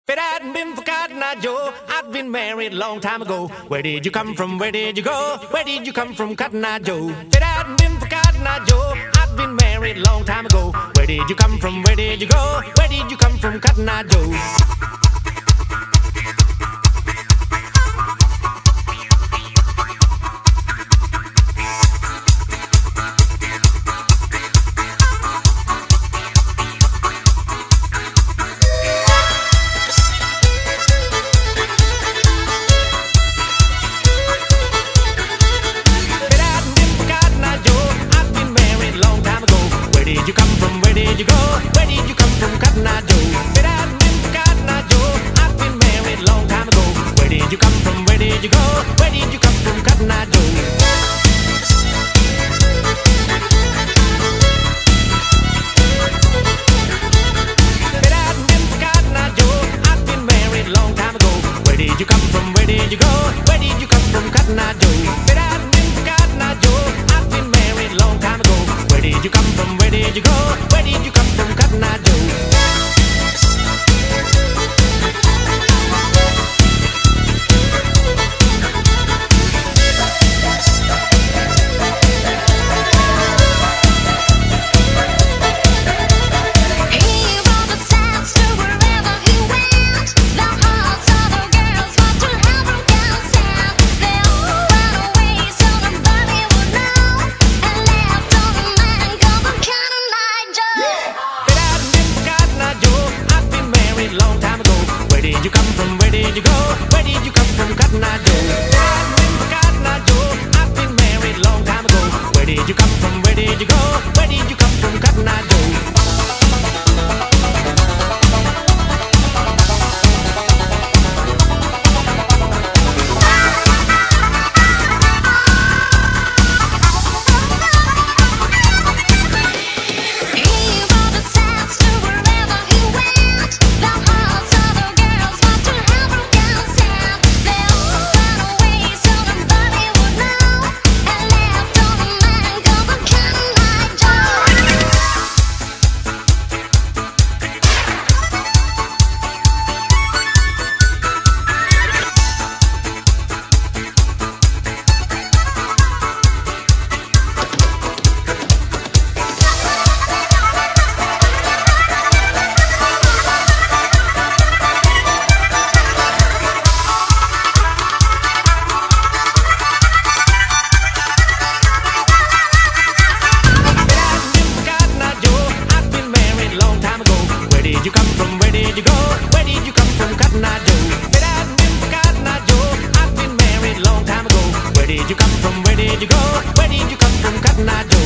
If it hadn't been for Cotton Eye Joe, I'd been married a long time ago. Where did you come from? Where did you go? Where did you come from, Cotton Eye Joe? If it hadn't been for Cotton Eye Joe, I'd been married a long time ago. Where did you come from? Where did you go? Where did you come from, Cotton Eye Joe? Where did you come from? Where did you go? Where did you come from, Cotton Eye Joe? If it hadn't been for Cotton Eye Joe, I'd been married a long time ago. Where did you come from? Where did you go? Where did you come from, Cotton Eye Joe? If it hadn't been for Cotton Eye Joe, I'd been married a long time ago. Where did you come from? Where did you go? Where did you come from, Cotton Eye Joe? If it hadn't been for Cotton Eye Joe, I'd been married a long time ago. Where did you come from? Where did you go? Where did you come from, Cotton Eye Joe? Long time ago, where did you come from? Where did you go? Where did you come from, Cotton Eye Joe? I've been for Cotton Eye Joe. I've been married long time ago. Where did you come from? Where did you go? Where did you come from, Cotton Eye Joe? Where did you come from? Where did you go? Where did you come from, Cotton Eye Joe? If it hadn't been for Cotton Eye Joe, I'd been married a long time ago. Where did you come from? Where did you go? Where did you come from, Cotton Eye Joe?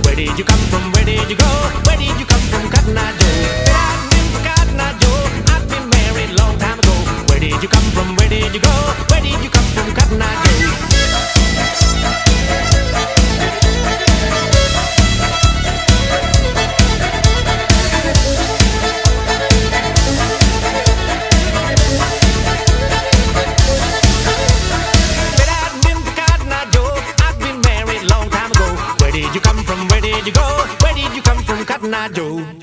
Where did you come from? Where did you go? Where did you come from, Cotton Eye Joe? If it hadn't been for Cotton Eye Joe, I'd been married a long time ago. Where did you come from? Where did you go? Where did you come from, Cotton Eye Joe? Where did you come from? Where did you go? Where did you come from, Cotton Eye Joe?